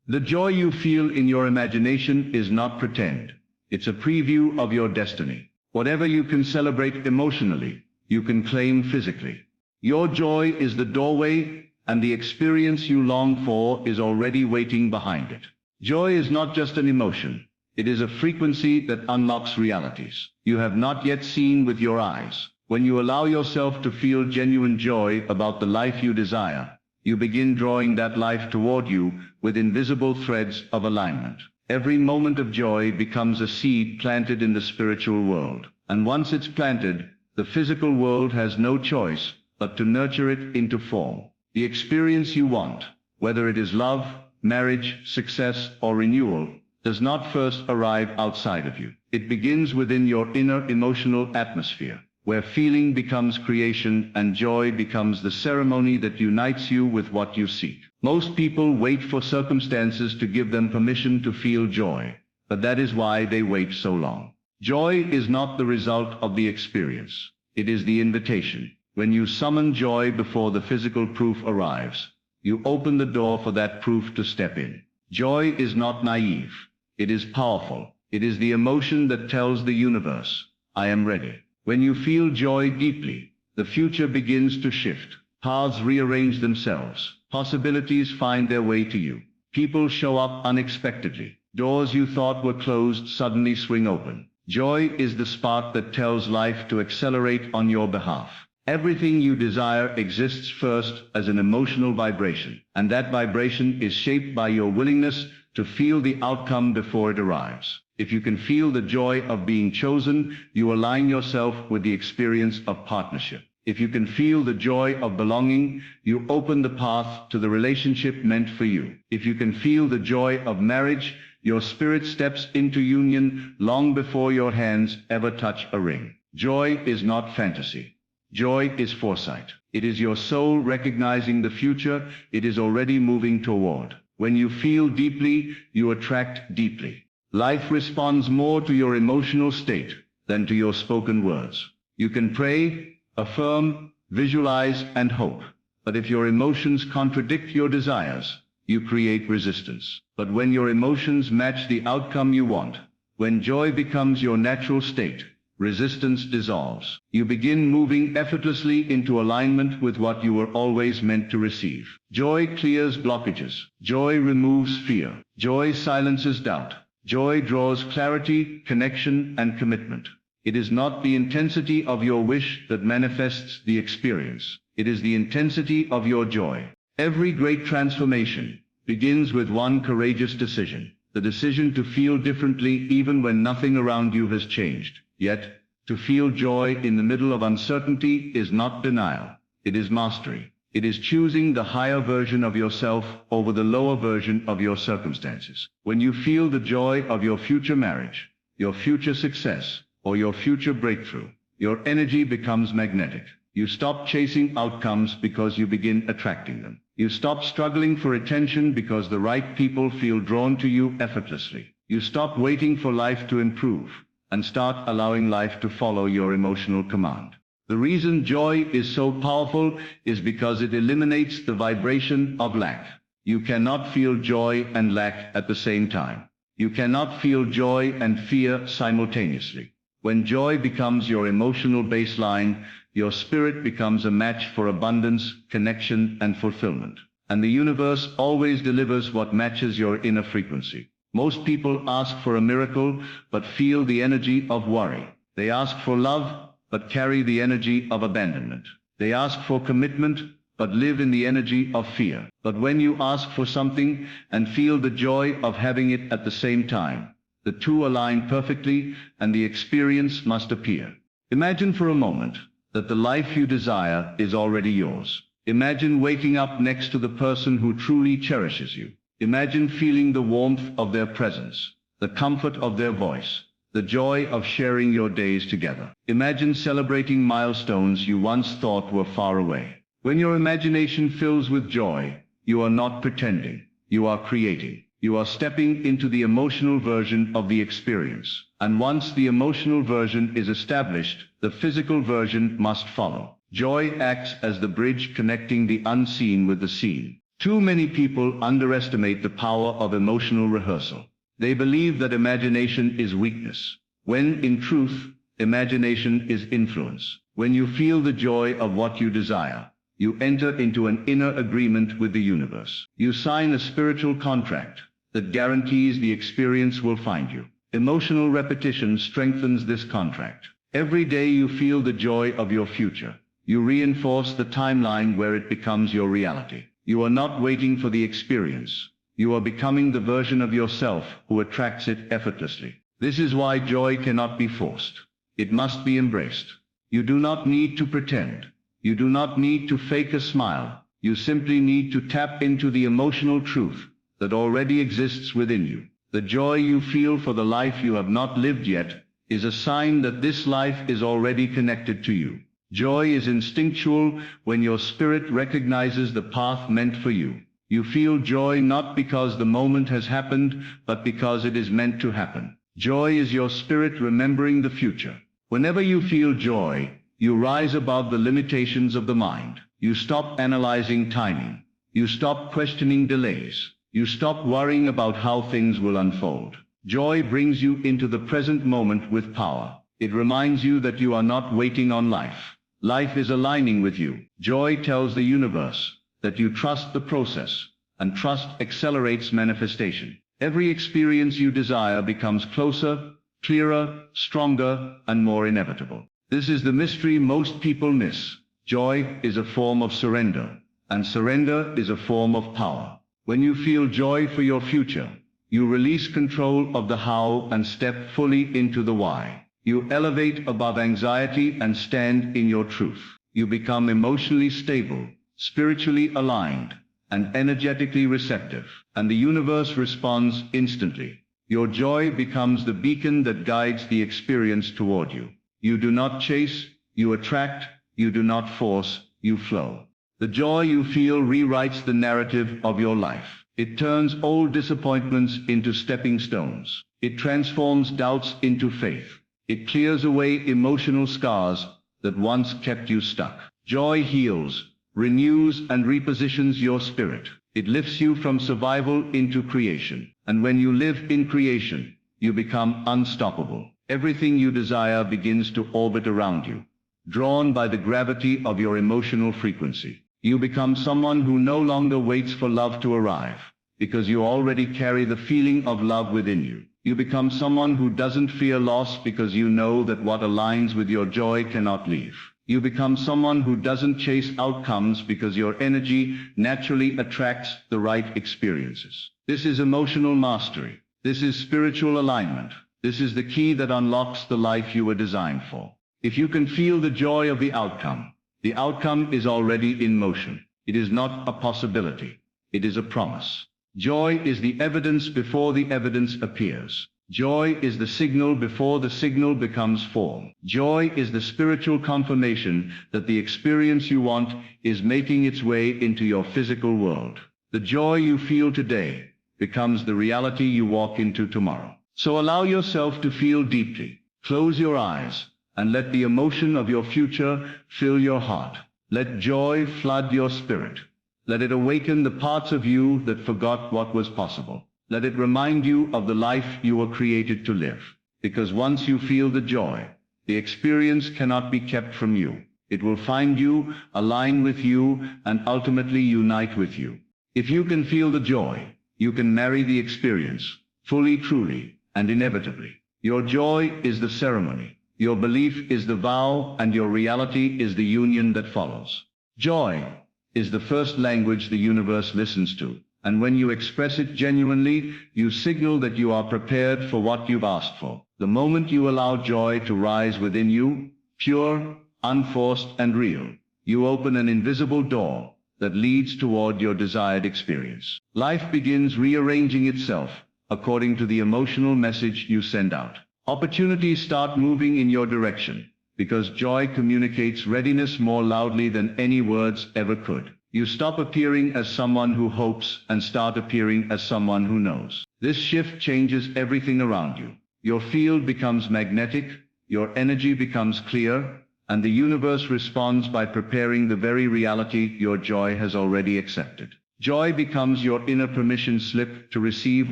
The joy you feel in your imagination is not pretend. It's a preview of your destiny. Whatever you can celebrate emotionally, you can claim physically. Your joy is the doorway, and the experience you long for is already waiting behind it. Joy is not just an emotion. It is a frequency that unlocks realities you have not yet seen with your eyes. When you allow yourself to feel genuine joy about the life you desire, you begin drawing that life toward you with invisible threads of alignment. Every moment of joy becomes a seed planted in the spiritual world. And once it's planted, the physical world has no choice but to nurture it into form. The experience you want, whether it is love, marriage, success, or renewal, does not first arrive outside of you. It begins within your inner emotional atmosphere, where feeling becomes creation and joy becomes the ceremony that unites you with what you seek. Most people wait for circumstances to give them permission to feel joy, but that is why they wait so long. Joy is not the result of the experience. It is the invitation. When you summon joy before the physical proof arrives, you open the door for that proof to step in. Joy is not naive. It is powerful. It is the emotion that tells the universe, I am ready. When you feel joy deeply, the future begins to shift. Paths rearrange themselves. Possibilities find their way to you. People show up unexpectedly. Doors you thought were closed suddenly swing open. Joy is the spark that tells life to accelerate on your behalf. Everything you desire exists first as an emotional vibration, and that vibration is shaped by your willingness to feel the outcome before it arrives. If you can feel the joy of being chosen, you align yourself with the experience of partnership. If you can feel the joy of belonging, you open the path to the relationship meant for you. If you can feel the joy of marriage, your spirit steps into union long before your hands ever touch a ring. Joy is not fantasy. Joy is foresight. It is your soul recognizing the future it is already moving toward. When you feel deeply, you attract deeply. Life responds more to your emotional state than to your spoken words. You can pray, affirm, visualize, and hope. But if your emotions contradict your desires, you create resistance. But when your emotions match the outcome you want, when joy becomes your natural state, resistance dissolves. You begin moving effortlessly into alignment with what you were always meant to receive. Joy clears blockages. Joy removes fear. Joy silences doubt. Joy draws clarity, connection, and commitment. It is not the intensity of your wish that manifests the experience. It is the intensity of your joy. Every great transformation begins with one courageous decision. The decision to feel differently even when nothing around you has changed. Yet, to feel joy in the middle of uncertainty is not denial. It is mastery. It is choosing the higher version of yourself over the lower version of your circumstances. When you feel the joy of your future marriage, your future success, or your future breakthrough, your energy becomes magnetic. You stop chasing outcomes because you begin attracting them. You stop struggling for attention because the right people feel drawn to you effortlessly. You stop waiting for life to improve and start allowing life to follow your emotional command. The reason joy is so powerful is because it eliminates the vibration of lack. You cannot feel joy and lack at the same time. You cannot feel joy and fear simultaneously. When joy becomes your emotional baseline, your spirit becomes a match for abundance, connection, and fulfillment. And the universe always delivers what matches your inner frequency. Most people ask for a miracle, but feel the energy of worry. They ask for love, but carry the energy of abandonment. They ask for commitment, but live in the energy of fear. But when you ask for something and feel the joy of having it at the same time, the two align perfectly and the experience must appear. Imagine for a moment that the life you desire is already yours. Imagine waking up next to the person who truly cherishes you. Imagine feeling the warmth of their presence, the comfort of their voice, the joy of sharing your days together. Imagine celebrating milestones you once thought were far away. When your imagination fills with joy, you are not pretending, you are creating. You are stepping into the emotional version of the experience. And once the emotional version is established, the physical version must follow. Joy acts as the bridge connecting the unseen with the seen. Too many people underestimate the power of emotional rehearsal. They believe that imagination is weakness, when in truth, imagination is influence. When you feel the joy of what you desire, you enter into an inner agreement with the universe. You sign a spiritual contract that guarantees the experience will find you. Emotional repetition strengthens this contract. Every day you feel the joy of your future. You reinforce the timeline where it becomes your reality. You are not waiting for the experience. You are becoming the version of yourself who attracts it effortlessly. This is why joy cannot be forced. It must be embraced. You do not need to pretend. You do not need to fake a smile. You simply need to tap into the emotional truth that already exists within you. The joy you feel for the life you have not lived yet is a sign that this life is already connected to you. Joy is instinctual when your spirit recognizes the path meant for you. You feel joy not because the moment has happened, but because it is meant to happen. Joy is your spirit remembering the future. Whenever you feel joy, you rise above the limitations of the mind. You stop analyzing timing. You stop questioning delays. You stop worrying about how things will unfold. Joy brings you into the present moment with power. It reminds you that you are not waiting on life. Life is aligning with you. Joy tells the universe that you trust the process, and trust accelerates manifestation. Every experience you desire becomes closer, clearer, stronger, and more inevitable. This is the mystery most people miss. Joy is a form of surrender, and surrender is a form of power. When you feel joy for your future, you release control of the how and step fully into the why. You elevate above anxiety and stand in your truth. You become emotionally stable, spiritually aligned, and energetically receptive, and the universe responds instantly. Your joy becomes the beacon that guides the experience toward you. You do not chase, you attract, you do not force, you flow. The joy you feel rewrites the narrative of your life. It turns old disappointments into stepping stones. It transforms doubts into faith. It clears away emotional scars that once kept you stuck. Joy heals, renews, and repositions your spirit. It lifts you from survival into creation. And when you live in creation, you become unstoppable. Everything you desire begins to orbit around you, drawn by the gravity of your emotional frequency. You become someone who no longer waits for love to arrive, because you already carry the feeling of love within you. You become someone who doesn't fear loss because you know that what aligns with your joy cannot leave. You become someone who doesn't chase outcomes because your energy naturally attracts the right experiences. This is emotional mastery. This is spiritual alignment. This is the key that unlocks the life you were designed for. If you can feel the joy of the outcome is already in motion. It is not a possibility. It is a promise. Joy is the evidence before the evidence appears. Joy is the signal before the signal becomes form. Joy is the spiritual confirmation that the experience you want is making its way into your physical world. The joy you feel today becomes the reality you walk into tomorrow. So allow yourself to feel deeply. Close your eyes and let the emotion of your future fill your heart. Let joy flood your spirit. Let it awaken the parts of you that forgot what was possible. Let it remind you of the life you were created to live. Because once you feel the joy, the experience cannot be kept from you. It will find you, align with you, and ultimately unite with you. If you can feel the joy, you can marry the experience, fully, truly, and inevitably. Your joy is the ceremony. Your belief is the vow, and your reality is the union that follows. Joy is the first language the universe listens to, and when you express it genuinely, you signal that you are prepared for what you've asked for. The moment you allow joy to rise within you, pure, unforced, and real, you open an invisible door that leads toward your desired experience. Life begins rearranging itself according to the emotional message you send out. Opportunities start moving in your direction, because joy communicates readiness more loudly than any words ever could. You stop appearing as someone who hopes and start appearing as someone who knows. This shift changes everything around you. Your field becomes magnetic, your energy becomes clear, and the universe responds by preparing the very reality your joy has already accepted. Joy becomes your inner permission slip to receive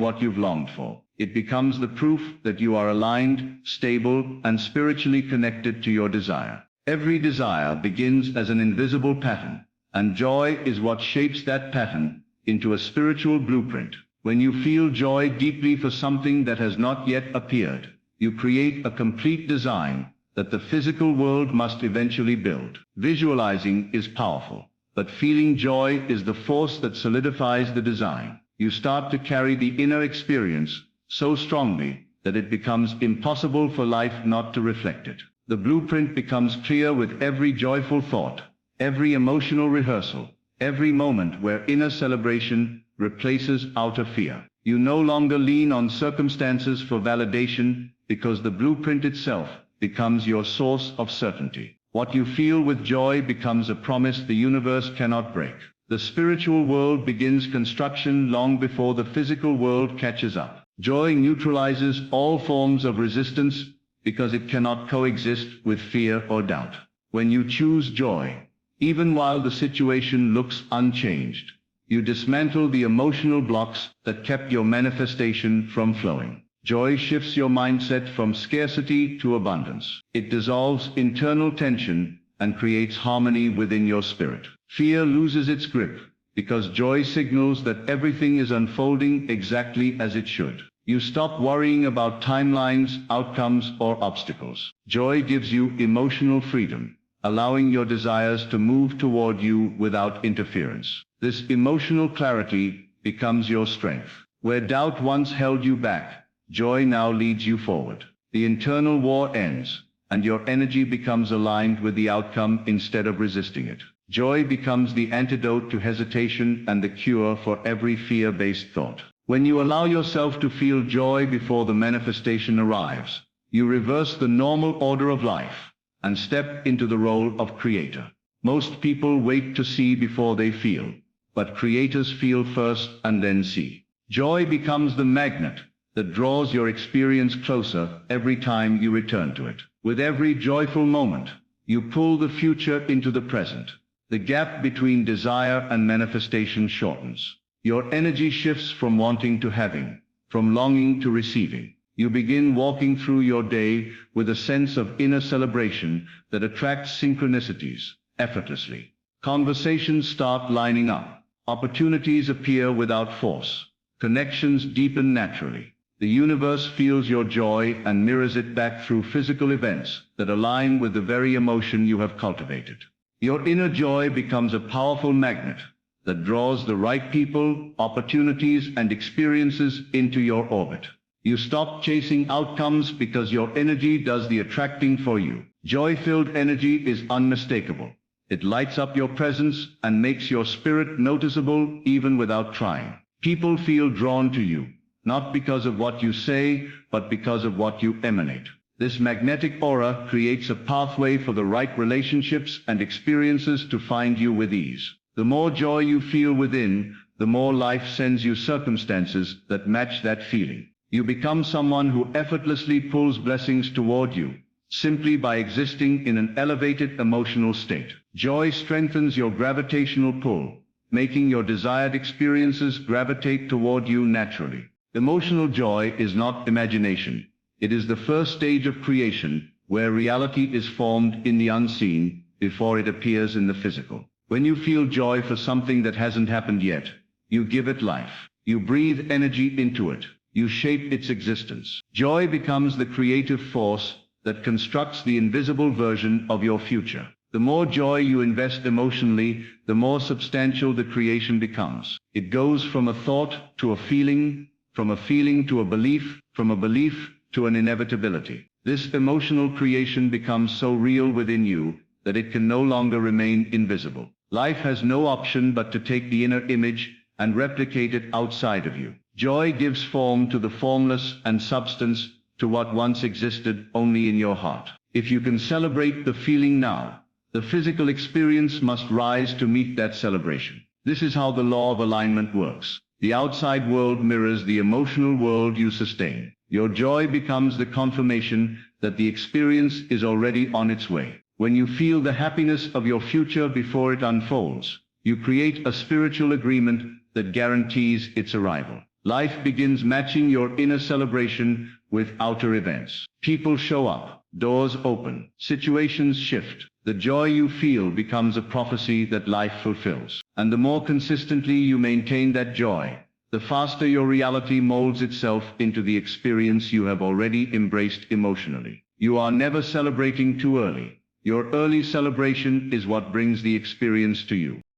what you've longed for. It becomes the proof that you are aligned, stable, and spiritually connected to your desire. Every desire begins as an invisible pattern, and joy is what shapes that pattern into a spiritual blueprint. When you feel joy deeply for something that has not yet appeared, you create a complete design that the physical world must eventually build. Visualizing is powerful, but feeling joy is the force that solidifies the design. You start to carry the inner experience so strongly that it becomes impossible for life not to reflect it. The blueprint becomes clear with every joyful thought, every emotional rehearsal, every moment where inner celebration replaces outer fear. You no longer lean on circumstances for validation because the blueprint itself becomes your source of certainty. What you feel with joy becomes a promise the universe cannot break. The spiritual world begins construction long before the physical world catches up. Joy neutralizes all forms of resistance because it cannot coexist with fear or doubt. When you choose joy, even while the situation looks unchanged, you dismantle the emotional blocks that kept your manifestation from flowing. Joy shifts your mindset from scarcity to abundance. It dissolves internal tension and creates harmony within your spirit. Fear loses its grip because joy signals that everything is unfolding exactly as it should. You stop worrying about timelines, outcomes, or obstacles. Joy gives you emotional freedom, allowing your desires to move toward you without interference. This emotional clarity becomes your strength. Where doubt once held you back, joy now leads you forward. The internal war ends, and your energy becomes aligned with the outcome instead of resisting it. Joy becomes the antidote to hesitation and the cure for every fear-based thought. When you allow yourself to feel joy before the manifestation arrives, you reverse the normal order of life and step into the role of creator. Most people wait to see before they feel, but creators feel first and then see. Joy becomes the magnet that draws your experience closer every time you return to it. With every joyful moment, you pull the future into the present. The gap between desire and manifestation shortens. Your energy shifts from wanting to having, from longing to receiving. You begin walking through your day with a sense of inner celebration that attracts synchronicities effortlessly. Conversations start lining up. Opportunities appear without force. Connections deepen naturally. The universe feels your joy and mirrors it back through physical events that align with the very emotion you have cultivated. Your inner joy becomes a powerful magnet that draws the right people, opportunities, and experiences into your orbit. You stop chasing outcomes because your energy does the attracting for you. Joy-filled energy is unmistakable. It lights up your presence and makes your spirit noticeable even without trying. People feel drawn to you, not because of what you say, but because of what you emanate. This magnetic aura creates a pathway for the right relationships and experiences to find you with ease. The more joy you feel within, the more life sends you circumstances that match that feeling. You become someone who effortlessly pulls blessings toward you, simply by existing in an elevated emotional state. Joy strengthens your gravitational pull, making your desired experiences gravitate toward you naturally. Emotional joy is not imagination. It is the first stage of creation, where reality is formed in the unseen before it appears in the physical. When you feel joy for something that hasn't happened yet, you give it life. You breathe energy into it. You shape its existence. Joy becomes the creative force that constructs the invisible version of your future. The more joy you invest emotionally, the more substantial the creation becomes. It goes from a thought to a feeling, from a feeling to a belief, from a belief to an inevitability. This emotional creation becomes so real within you that it can no longer remain invisible. Life has no option but to take the inner image and replicate it outside of you. Joy gives form to the formless and substance to what once existed only in your heart. If you can celebrate the feeling now, the physical experience must rise to meet that celebration. This is how the law of alignment works. The outside world mirrors the emotional world you sustain. Your joy becomes the confirmation that the experience is already on its way. When you feel the happiness of your future before it unfolds, you create a spiritual agreement that guarantees its arrival. Life begins matching your inner celebration with outer events. People show up, doors open, situations shift. The joy you feel becomes a prophecy that life fulfills. And the more consistently you maintain that joy, the faster your reality molds itself into the experience you have already embraced emotionally. You are never celebrating too early. Your early celebration is what brings the experience to you.